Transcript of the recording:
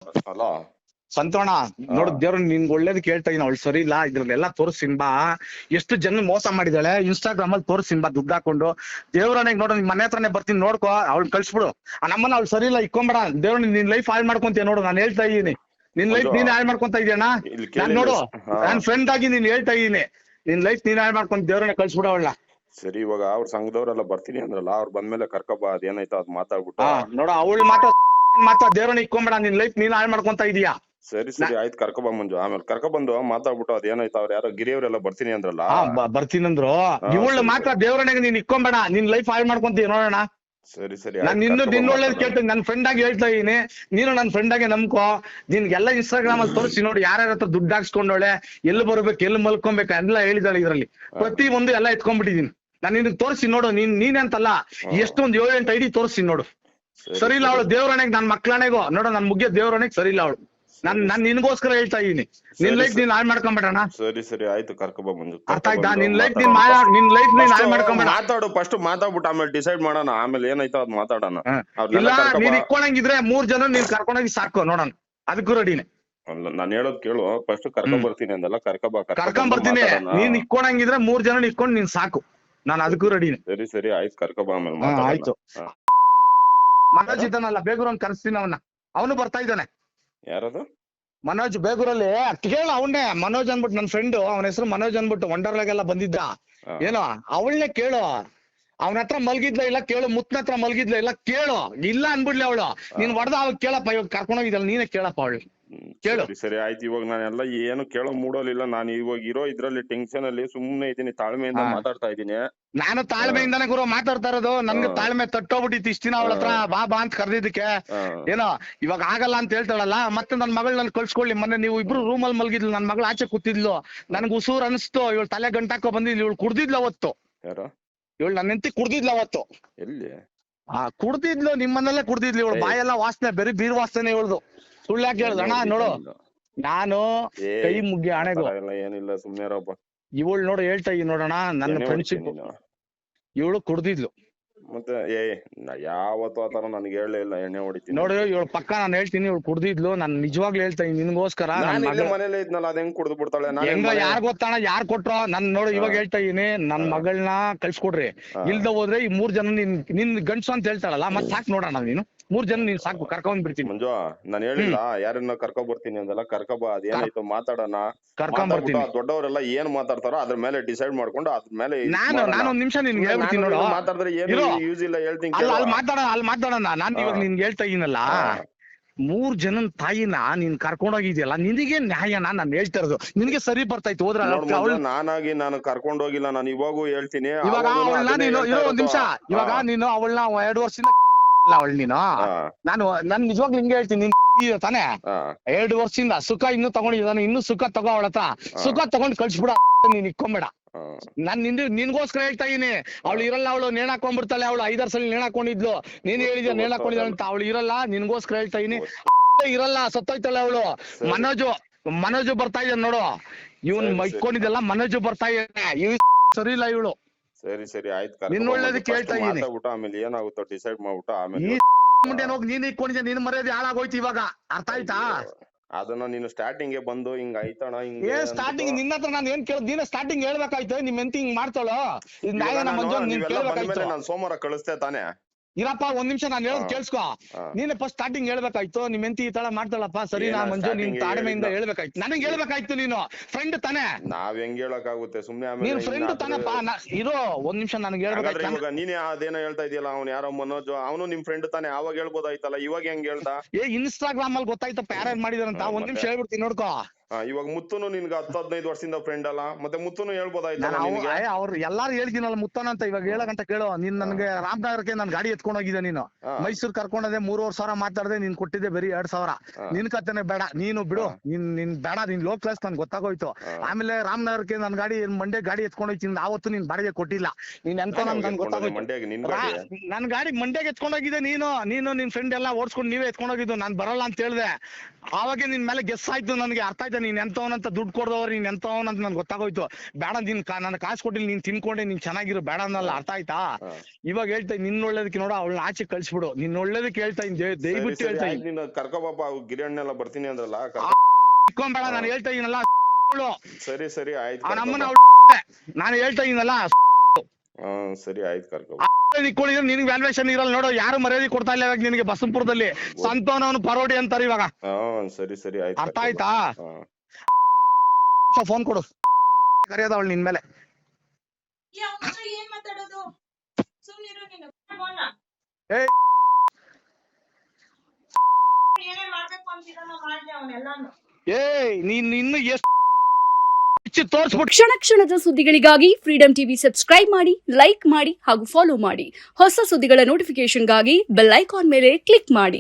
Hello ಸಂತೋಣ ನೋಡು ದೇವ್ರ ನಿನ್ಗೆ ಒಳ್ಳೇದು ಕೇಳ್ತಾ ಇದೀನಿ. ಅವಳು ಸರಿ ಇಲ್ಲ, ಇದ್ರಲ್ಲೆಲ್ಲ ತೋರಿಸ್ತೀನಿ ಬಾ. ಎಷ್ಟು ಜನ ಮೋಸ ಮಾಡಿದಾಳೆ ಇನ್ಸ್ಟಾಗ್ರಾಮ್ ಅಲ್ಲಿ, ತೋರಿಸ್ತೀನಿ ಬಾ ದುಡ್ಡು ಹಾಕೊಂಡು. ದೇವ್ರನಿಗೆ ನೋಡು, ನಿಮ್ ಮನೆ ಹತ್ರನೇ ಬರ್ತೀನಿ ನೋಡ್ಕೋ, ಅವ್ಳು ಕಳ್ಸ್ಬಿಡು. ಆ ನಮ್ಮನ್ನ ಅವ್ಳು ಸರಿ ಇಲ್ಲ ಇಕ್ಕೊಂಬೇಡ. ದೇವ್ರ ನಿನ್ ಲೈಫ್ ಹಾಳು ಮಾಡ್ಕೊಂತೀಯ ನೋಡು, ನಾನು ಹೇಳ್ತಾ ಇದೀನಿ. ನಿನ್ ಲೈಫ್ ನೀನ್ ಹಾಳು ಮಾಡ್ಕೊಂತ ಇದೀಯಣ್ಣ. ನಾನ್ ನೋಡು ನಾನ್ ಫ್ರೆಂಡ್ ಆಗಿ ನೀನ್ ಹೇಳ್ತಾ ಇದೀನಿ, ನಿನ್ ಲೈಫ್ ನೀನ್ ಹಾಳು ಮಾಡ್ಕೊಂತ ದೇವ್ರನ್ನ ಕಳ್ಸ್ಬಿಡು ಅವಳ. ಸರಿ, ಇವಾಗ ಅವ್ರ ಸಂಘದವ್ರೆಲ್ಲ ಬರ್ತೀನಿ ಅಂದ್ರಲ್ಲ, ಅವ್ರು ಬಂದ್ಮೇಲೆ ಕರ್ಕೊಬ, ಅದೇನಾಯ್ತು ಅದ್ ಮಾತಾಡ್ಬಿಟ್ಟು. ನೋಡ ಅವಳು ಮಾತ್ರ ದೇವ್ರನ್ನ ಇಕ್ಕೊಂಬೇಡ, ನಿನ್ ಲೈಫ್ ನೀನ್ ಹಾಳು ಮಾಡ್ಕೊಂತ ಇದೀಯಾ. ಸರಿ ಆಯ್ತು, ಕರ್ಕೊಬ ಮಂಜು. ಆಮೇಲೆ ಕರ್ಕೊಬಂದು ಮಾತಾಡ್ಬಿಟ್ಟು ಅದೇನಾಯ್ತು, ಅವ್ರು ಯಾರೋ ಗಿರಿಯವ್ರೆಲ್ಲ ಬರ್ತೀನಿ ಅಂದ್ರಲ್ಲ. ಬರ್ತೀನಂದ್ರು. ಇವಳು ಮಾತ್ರ ದೇವ್ರನಿಗೆ ನೀನ್ ಇಕ್ಕೊಂಬೇಡ, ನಿನ್ ಲೈಫ್ ಹಾಳು ಮಾಡ್ಕೊಂತೀಯ ನೋಡೋಣ. ಸರಿ ನಾನು ನಿನ್ನ ಒಳ್ಳೇದು ಕೇಳ್ತೀನಿ, ನನ್ ಫ್ರೆಂಡ್ ಆಗಿ ಹೇಳ್ತಾ ಇದೀನಿ. ನೀನು ನನ್ ಫ್ರೆಂಡ್ ಆಗಿ ನಂಬ್ಕೋ. ನಿನ್ಗೆಲ್ಲ ಇನ್ಸ್ಟಾಗ್ರಾಮ್ ಅಲ್ಲಿ ತೋರಿಸಿ ನೋಡಿ, ಯಾರ್ಯಾರ ಹತ್ರ ದುಡ್ಡು ಹಾಕ್ಸ್ಕೊಂಡೋಳೆ, ಎಲ್ಲಿ ಬರ್ಬೇಕು, ಎಲ್ಲಿ ಮಲ್ಕೊಬೇಕು ಎಲ್ಲ ಹೇಳಿದಾಳೆ ಇದ್ರಲ್ಲಿ. ಪ್ರತಿ ಒಂದು ಎಲ್ಲ ಎತ್ಕೊಂಡ್ಬಿಟ್ಟಿದೀನಿ ನಾನು. ನಿನ್ಗೆ ತೋರಿಸಿ ನೋಡು, ನೀನಂತಲ್ಲ ಎಷ್ಟೊಂದ್ 7-8 ಐಡಿ ತೋರಿಸಿ ನೋಡು. ಸರಿ ಇಲ್ಲ ಅವಳು ದೇವ್ರನೆಗೆ, ನನ್ ಮಕ್ಳನೆಗೋ ನೋಡು, ನನ್ ಮುಗಿಯ ದೇವ್ರನೆಗೆ ಸರಿ ಇಲ್ಲ ಅವಳು. ನಾನ್ ನಿನ್ಗೋಸ್ಕರ ಹೇಳ್ತಾ ಇದೀನಿ, ನಿನ್ ಲೈಫ್ ನೀನ್ ಹಾಳು ಮಾಡ್ಕೊಂಬೇಡಣ. ಸರಿ ಆಯ್ತು, ಕರ್ಕೊಬ ಮಂಜು. ಅರ್ಥ ಆಯ್ತಾ? ನಿನ್ ಲೈಫ್ ನೀನ್ ಹಾಳು ಮಾಡ್ಕೊಂಬೇಡ. ಮಾತಾಡು, ಫಸ್ಟ್ ಮಾತಾಡ್ಬಿಟ್ಟು ಆಮೇಲೆ ಡಿಸೈಡ್ ಮಾಡೋಣ. ಆಮೇಲೆ ಏನಾಯ್ತು ಅದ್ ಮಾತಾಡೋಣ. ಇಲ್ಲ ನೀನ್ ಇಕ್ಕೊಂಡಂಗಿದ್ರೆ 3 ಜನ ನೀನ್ ಕರ್ಕೊಂಡೋಗಿ ಸಾಕು ನೋಡೋಣ, ಅದಕ್ಕೂ ರೆಡಿನೇ. ನಾನ್ ಹೇಳೋದ್ ಕೇಳು, ಫಸ್ಟ್ ಕರ್ಕೊಂಡ್ ಬರ್ತೀನಿ ಅಂದಲ್ಲ, ಕರ್ಕೊಂಡ್ ಬರ್ತೀನಿ. ನೀನ್ ಇಕ್ಕೊಂಡಂಗಿದ್ರೆ 3 ಜನ ಇಕ್ಕೊಂಡ್ ನೀನ್ ಸಾಕು, ನಾನು ಅದಕ್ಕೂ ರೆಡಿನೇ. ಸರಿ ಆಯ್ತು, ಕರ್ಕೊಬ ಆಮೇಲೆ. ಆಯ್ತು. ಮನೋಜ್ ಇದ್ದಾನಲ್ಲ ಬೇಗೂರನ್ ಕರ್ಸ್ತೀನಿ ಅವನ್ನ, ಅವನು ಬರ್ತಾ ಇದ್ದಾನೆ. ಯಾರದು? ಮನೋಜ್ ಬೇಗೂರಲ್ಲಿ. ಕೇಳ ಅವನ್ನೇ, ಮನೋಜ್ ಅನ್ಬಿಟ್ಟು ನನ್ ಫ್ರೆಂಡ್, ಅವನ ಹೆಸರು ಮನೋಜ್ ಅನ್ಬಿಟ್ಟು ವಂಡರ್ಲಾಗೆಲ್ಲ ಬಂದಿದ್ದ ಏನೋ. ಅವಳನ್ನೇ ಕೇಳು, ಅವನ ಹತ್ರ ಮಲ್ಗಿದ್ಲ ಇಲ್ಲ ಕೇಳು, ಮುತ್ತನ ಹತ್ರ ಮಲ್ಗಿದ್ಲ ಇಲ್ಲ ಕೇಳು. ಇಲ್ಲ ಅನ್ಬಿಡ್ಲಿ ಅವಳು, ನೀನ್ ಹೊಡೆದ ಅವಾಗ ಕೇಳಪ್ಪ. ಇವಾಗ ಕರ್ಕೊಂಡೋಗಿದ್ದಲ್ಲ ನೀನೇ ಕೇಳಪ್ಪ ಅವಳು, ಕೇಳು. ಸರಿ ಆಯ್ತು. ಇವಾಗ ನಾನೆಲ್ಲ ಏನು ಕೇಳೋ ಮೂಡೋಲಿಲ್ಲ. ನಾನು ಇವಾಗ ಇರೋ ಇದ್ರಲ್ಲಿ ಟೆನ್ಷನ್ ಅಲ್ಲಿ ಸುಮ್ನೆ ಇದೀನಿ, ತಾಳ್ಮೆಯಿಂದ ಮಾತಾಡ್ತಾ ಇದೀನಿ. ನಾನು ತಾಳ್ಮೆಯಿಂದಾನೆ ಗುರು ಮಾತಾಡ್ತಾ ಇರೋದು. ನನ್ಗೆ ತಾಳ್ಮೆ ತಟ್ಟೋಗ್ಬಿಟ್ಟಿತ್ತು ಇಷ್ಟ ದಿನ. ಅವಳ ಹತ್ರ ಬಾ ಅಂತ ಕರೆದಿದ್ದಕ್ಕೆ ಏನೋ ಇವಾಗ ಆಗಲ್ಲ ಅಂತ ಹೇಳ್ತಾಳಲ್ಲ. ಮತ್ತೆ ನನ್ ಮಗಳ್ ನನ್ ಕಳ್ಸ್ಕೊಳ್ಳಿ. ಮೊನ್ನೆ ನೀವು ಇಬ್ರು ರೂಮಲ್ಲಿ ಮಲ್ಗಿದ್ಲು, ನನ್ ಮಗಳು ಆಚೆ ಕೂತಿದ್ಲು. ನನ್ಗೆ ಉಸೂರ್ ಅನಿಸ್ತು, ಇವಳು ತಲೆ ಗಂಟಾಕೋ ಬಂದಿದ್ಲು. ಇವಳು ಕುಡ್ದಿದ್ಲು ಅವತ್ತು. ಇವಳು ನನ್ನ ಹೆಂಡತಿ ಕುಡ್ದಿದ್ಲು ಅವತ್ತು. ಎಲ್ಲಿ? ಕುಡ್ದಿದ್ಲು, ನಿಮ್ಮನ್ನಲ್ಲೇ ಕುಡ್ದಿದ್ಲು. ಇವಳು ಬಾಯೆಲ್ಲ ವಾಸನೆ, ಬರೀ ಬೀರ್ ವಾಸನೆ ಇವಳ್ದು. ಸುಳ್ಳು ಯಾಕೆ ಹೇಳ್ದ ಅಣ್ಣ? ನೋಡು, ನಾನು ಕೈ ಮುಗ್ಗಿ ಹಣೆಗೂ ಏನಿಲ್ಲ, ಸುಮ್ನೆ ಇರಪ್ಪ. ಇವಳು ನೋಡು ಹೇಳ್ತಾ ಇದೀನಿ ನೋಡೋಣ, ನನ್ನ ಫ್ರೆಂಡ್ಶಿಪ್. ಇವಳು ಕುಡ್ದಿದ್ಲು. ಮತ್ತೆ ಯಾವತ್ತು ಆತರ ನನ್ಗೆ ಹೇಳಲೇ ಇಲ್ಲ, ಎಣ್ಣೆ ಹೊಡಿತೀನಿ ನೋಡಿ. ಇವಳು ಪಕ್ಕ ನಾನು ಹೇಳ್ತೀನಿ, ಇವಳು ಕುಡ್ದಿದ್ಲು. ನಾನು ನಿಜವಾಗ್ಲೂ ಹೇಳ್ತಾ ಇದೀನಿ ನಿನ್ಗೋಸ್ಕರ. ಮನೇಲೆ ಇದ್ನಲ್ಲ, ಅದ್ ಹೆಂಗ್ ಕುಡ್ದು ಬಿಡ್ತಾಳೆ? ಯಾರ್ ಗೊತ್ತಾಣ, ಯಾರ್ ಕೊಟ್ರೋ ನನ್ ನೋಡು. ಇವಾಗ ಹೇಳ್ತಾ ಇದೀನಿ, ನನ್ ಮಗಳನ್ನ ಕಳ್ಸ್ಕೊಡ್ರಿ. ಇಲ್ದ ಹೋದ್ರೆ ಈ 3 ಜನ ನಿನ್ ಗಂಡ್ಸು ಅಂತ ಹೇಳ್ತಾಳಲ್ಲ, ಮತ್ ಸಾಕ್ ನೋಡೋಣ. ನೀನು 3 ಜನ ನೀನ್ ಸಾಕು, ಕರ್ಕೊಂಡ್ ಬಿಡ್ತೀನಿ. ಮಂಜು, ನಾನ್ ಹೇಳಿಲ್ಲ ಯಾರನ್ನ ಕರ್ಕೊಂಡ್ ಬರ್ತೀನಿ ಅಂದಲ್ಲ, ಕರ್ಕೊಬ. ಅದೇನಾಯ್ತು ಮಾತಾಡೋಣ, ಕರ್ಕೊಂಡ್ ಬರ್ತೀನಿ. ದೊಡ್ಡವರೆಲ್ಲ ಏನ್ ಮಾತಾಡ್ತಾರೋ ಅದ್ರ ಮೇಲೆ ಡಿಸೈಡ್ ಮಾಡ್ಕೊಂಡು ಅದ್ರ ಮೇಲೆ. ನಾನೊಂದ್ ನಿಮಿಷ ನಿನ್ಗೆ ಹೇಳ್ಬಿಡ್ತೀನಿ ನೋಡು. ಮಾತಾಡಿದ್ರೆ ಏನು ಯೂಸ್ ಇಲ್ಲ, ಹೇಳ್ತೀನಿ. ಅಲ್ಲಿ ಮಾತಾಡೋಣ. ನಾನ್ ಇವಾಗ ನಿನ್ಗೆ ಹೇಳ್ತಾ ಇದೀನಲ್ಲ, 3 ಜನನ್ ತಾಯಿನ ನೀನ್ ಕರ್ಕೊಂಡೋಗಿದ್ಯಲ್ಲ, ನಿನಗೆ ನ್ಯಾಯನ ನಾನು ಹೇಳ್ತಾ ಇರೋದು. ನಿನಗೆ ಸರಿ ಬರ್ತಾಯ್ತು ಹೋದ್ರ? ನಾನಾಗಿ ನಾನು ಕರ್ಕೊಂಡ್ ಹೋಗಿಲ್ಲ, ನಾನು ಇವಾಗೂ ಹೇಳ್ತೀನಿ. ಇವಾಗ ಅವಳನ್ನ ನೀನು ಒಂದ್ ನಿಮಿಷ, ಇವಾಗ ನೀನು ಅವಳನ್ನ 2 ವರ್ಷದಿಂದ ಅವಳು ನೀನು. ನಾನು ನಿಜವಾಗ್ಲೂ ನಿಂಗೆ ಹೇಳ್ತೀನಿ, ತಾನೆ 2 ವರ್ಷದಿಂದ ಸುಖ ಇನ್ನೂ ತಗೊಂಡಿದ್ದಾನೆ. ಇನ್ನು ಸುಖ ತಗೋ ಅವಳ ಹತ್ರ. ಸುಖ ತಗೊಂಡ್ ಕಳ್ಸ್ಬಿಡ, ನೀನ್ ಇಕ್ಕೊಂಬೇಡ. ನಾನ್ ನಿನ್ಗೋಸ್ಕರ ಹೇಳ್ತಾ ಇದೀನಿ. ಅವಳು ಇರಲ್ಲ, ಅವಳು ನೇಣ್ ಹಾಕೊಂಡ್ಬಿಡ್ತಾಳೆ. ಅವಳು 5-6 ಸಲ ನೇಣ್ ಹಾಕೊಂಡಿದ್ಲು. ನೀನ್ ಹೇಳಿದ್ಯಾ ನೇಣ್ ಹಾಕೊಂಡಿದ್ದಾಳೆ ಅಂತ. ಅವಳು ಇರಲ್ಲ, ನಿನ್ಗೋಸ್ಕರ ಹೇಳ್ತಾ ಇದೀನಿ. ಇರಲ್ಲ, ಸತ್ತೋಯ್ತಾಳೆ ಅವಳು. ಮನೋಜು ಬರ್ತಾ ಇದ್ದಾನೆ ನೋಡು. ಇವ್ನ್ ಇಕ್ಕೊಂಡಿದ್ದಲ್ಲ, ಮನೋಜು ಬರ್ತಾ ಇದ್ದಾನೆ. ಸರಿ ಇಲ್ಲ ಇವಳು. ಸರಿ ಆಯ್ತು, ನಿನ್ ಒಳ್ಳೇದಕ್ಕೆ ಹೇಳ್ತಾ ಇದೀನಿ. ಆಮೇಲೆ ಏನಾಗುತ್ತೋ ಡಿಸೈಡ್ ಮಾಡ್ಬಿಟ್ಟು ಆಮೇಲೆ ನೀನ್ ಇಟ್ಕೊಂಡಿದ್ಯಾ, ನಿನ್ ಮರ್ಯಾದೆ ಹಾಳಾಗೋಯ್ತು ಇವಾಗ. ಅರ್ಥ ಆಯ್ತಾ? ಅದನ್ನ ನೀನು ಸ್ಟಾರ್ಟಿಂಗ್ ಬಂದು ಹಿಂಗ ಆಯ್ತಣ, ಹಿಂಗ ಸ್ಟಾರ್ಟಿಂಗ್ ನಿನ್ನ ಹತ್ರ ನಾನು ಏನ್ ಕೇಳ, ನೀನ ಸ್ಟಾರ್ಟಿಂಗ್ ಹೇಳ್ಬೇಕಾಯ್ತು. ನಿಮ್ ಎಂತ ಹಿಂಗ್ ಮಾಡ್ತಾಳೋ ನಾನು ಸೋಮವಾರ ಕಳಿಸ್ತೆ ತಾನೆ. ಇರಪ್ಪ ಒಂದ್ ನಿಮಿಷ, ನಾನು ಹೇಳೋದು ಕೇಳಿಸ್ಕೊ. ನೀನೆ ಫಸ್ಟ್ ಸ್ಟಾರ್ಟಿಂಗ್ ಹೇಳ್ಬೇಕಾಯ್ತು. ನಿಮ್ ಎಂತಿ ಈ ತರ ಮಾಡ್ತಾಳಪ್ಪ, ಸರಿನಾ ಮಂಜು? ನೀನ್ ತಾಳ್ಮೆಯಿಂದ ಹೇಳ್ಬೇಕಾಯ್ತು, ನನಗೆ ಹೇಳ್ಬೇಕಾಯ್ತು. ನೀನು ಫ್ರೆಂಡ್ ತಾನೆ. ನಾವ್ ಹೆಂಗ್ ಹೇಳಕ್ಕಾಗುತ್ತೆ ಸುಮ್ನೆ? ನೀನ್ ಫ್ರೆಂಡ್ ತಾನಪ್ಪ. ಇರೋ ಒಂದ್ ನಿಮಿಷ, ನನಗೆ ಹೇಳ್ಬೇಕಾಯ್ತು. ಇವಾಗ ನೀನೇ ಅದೇನೋ ಹೇಳ್ತಾ ಇದೆಯಲ್ಲ, ಅವ್ನು ಯಾರೋ ಮನೋಜ್, ಅವನು ನಿಮ್ ಫ್ರೆಂಡ್ ತಾನೆ. ಅವಾಗ ಹೇಳ್ಬೋದಾಯ್ತಲ್ಲ, ಇವಾಗ ಹೆಂಗ್ ಹೇಳ್ದ? ಇನ್ಸ್ಟಾಗ್ರಾಮ್ ಅಲ್ಲಿ ಗೊತ್ತಾಯ್ತಪ್ಪ ಯಾರ್ಯಾರು ಮಾಡಿದಾರಂತ. ಒಂದ್ ನಿಮಿಷ ಹೇಳ್ಬಿಡ್ತೀನಿ ನೋಡ್ಕೋ. ಇವಾಗ ಮುತ್ತುನು ನಿನ್ಗೆ 10-15 ವರ್ಷದಿಂದ ಫ್ರೆಂಡ್ ಅಲ್ಲ, ಮತ್ತೆ ಮುತ್ತುನು ಹೇಳ್ಬೋದಾಯ್ತಲ್ಲ. ಅವ್ರು ಎಲ್ಲಾರು ಹೇಳ್ತೀನಲ್ಲ ಮುತ್ತನ ಅಂತ. ಇವಾಗ ಹೇಳಕಂತ ಕೇಳು. ನೀನ್ ನನ್ಗೆ ರಾಮನಗರಕ್ಕೆ ನನ್ ಗಾಡಿ ಎತ್ಕೊಂಡ್ ಹೋಗಿದ್ದೆ ನೀನು. ಮೈಸೂರ್ ಕರ್ಕೊಂಡೋದೆ, 3,500 ಮಾತಾಡದೆ. ನೀನ್ ಕೊಟ್ಟಿದ್ದೆ ಬರೀ 2,000. ನಿನ್ ಕತೆನೆ ಬೇಡ, ನೀನು ಬಿಡು. ನೀನ್ ಬೇಡ, ನೀನ್ ಲೋ ಕ್ಲಾಸ್, ನನ್ ಗೊತ್ತಾಗೋಯ್ತು. ಆಮೇಲೆ ರಾಮನಗರಕ್ಕೆ ನನ್ ಗಾಡಿ ಮಂಡ್ಯ ಗಾಡಿ ಎತ್ಕೊಂಡ್ ಹೋಯ್ತೀನಿ. ಆವತ್ತು ನೀನ್ ಬಾಡಿಗೆ ಕೊಟ್ಟಿಲ್ಲ. ನೀನ್ ಎಂತ ನನ್ ಗೊತ್ತಾಗೋಯ್ತು. ನನ್ ಗಾಡಿ ಮಂಡ್ಯಗೆ ಎತ್ಕೊಂಡ್ ಹೋಗಿದ್ದೆ ನೀನು ನಿನ್ ಫ್ರೆಂಡ್ ಎಲ್ಲ ಓಡಿಸ್ಕೊಂಡು ನೀವೇ ಎತ್ಕೊಂಡ್ ಹೋಗಿದ್ದು. ನಾನ್ ಬರಲ್ಲ ಅಂತ ಹೇಳ್ದೆ. ಆವಾಗ ನಿನ್ ಮೇಲೆ ಗೆಸ್ ಆಯ್ತು ನನ್ಗೆ. ಅರ್ಥ ಆಯ್ತಾ ಗೊತ್ತಾಗೋಯ್ತು ನೀನ್ ಎಂತವನಂತ, ದುಡ್ಡು ಕೊಡ್ದವ್ರು ನೀನ್ ಎಂತವನಂತ ನನ್ಗೆ ಗೊತ್ತಾಗೋಯ್ತು. ಬೇಡ ನೀನ್ ನನ್ನ ಕಾಸು ಕೊಟ್ಟಿಲ್ಲ, ನೀನ್ ತಿನ್ಕೊಂಡೆ ನೀನ್ ಚೆನ್ನಾಗಿರು, ಬೇಡ ಅನ್ನಲ್ಲ, ಅರ್ಥ ಆಯ್ತಾ? ಇವಾಗ ಹೇಳ್ತಾ ನಿನ್ನ ಒಳ್ಳೇದಕ್ಕೆ ನೋಡ, ಅವಳನ್ನ ಆಚೆ ಕಳ್ಸಿಬಿಡು, ನಿನ್ನ ಒಳ್ಳೇದಕ್ಕೆ ಹೇಳ್ತಾ ಇದ್ದೀನಿ, ದಯವಿಟ್ಟು ಹೇಳ್ತಾ ಇದ್ದೀನಿ. ಕರ್ಕೋಬಾಪ, ಗಿರಿಯಣ್ಣೆಲ್ಲ ಬರ್ತೀನಿ ಅಂದ್ರಲ್ಲ, ಇಟ್ಕೊಂಬೇಡ, ನಾನು ಹೇಳ್ತಾ ಇದೀನಲ್ಲ. ಸರಿ ಆಯ್ತು, ನಮ್ಮನ್ನ ನಾನು ಹೇಳ್ತಾ ಇದೀನಲ್ಲ. ಸರಿ ಆಯ್ತು, ಕರ್ಕೊ. ನಿನ್ಗೆ ವ್ಯಾಲ್ಯೂಯೇಷನ್ ಇರಲ್ಲ ನೋಡು, ಯಾರು ಮರ್ಯಾದೆ ಕೊಡ್ತಾ ಇಲ್ಲ ಇವಾಗ ನಿನಗೆ. ಬಸಂಪುರದಲ್ಲಿ ಸಂತೋನವನು ಪರೋಡಿ ಅಂತಾರೆ ಇವಾಗ. ಸರಿ ಆಯ್ತು, ಅರ್ಥ ಆಯ್ತಾ? ಫೋನ್ ಕೊಡು, ಕರೆಯೋದ ಅವಳು ನಿನ್ ಮೇಲೆ. ನೀನ್ ಇನ್ನು ಎಷ್ಟು ಕ್ಷಣ ಕ್ಷಣದ ಸುದ್ದಿಗಳಿಗಾಗಿ ಫ್ರೀಡಂ ಟಿವಿ ಸಬ್ಸ್ಕ್ರೈಬ್ ಮಾಡಿ, ಲೈಕ್ ಮಾಡಿ ಹಾಗೂ ಫಾಲೋ ಮಾಡಿ. ಹೊಸ ಸುದ್ದಿಗಳ ನೋಟಿಫಿಕೇಶನ್ಗಾಗಿ ಬೆಲ್ ಐಕಾನ್ ಮೇಲೆ ಕ್ಲಿಕ್ ಮಾಡಿ.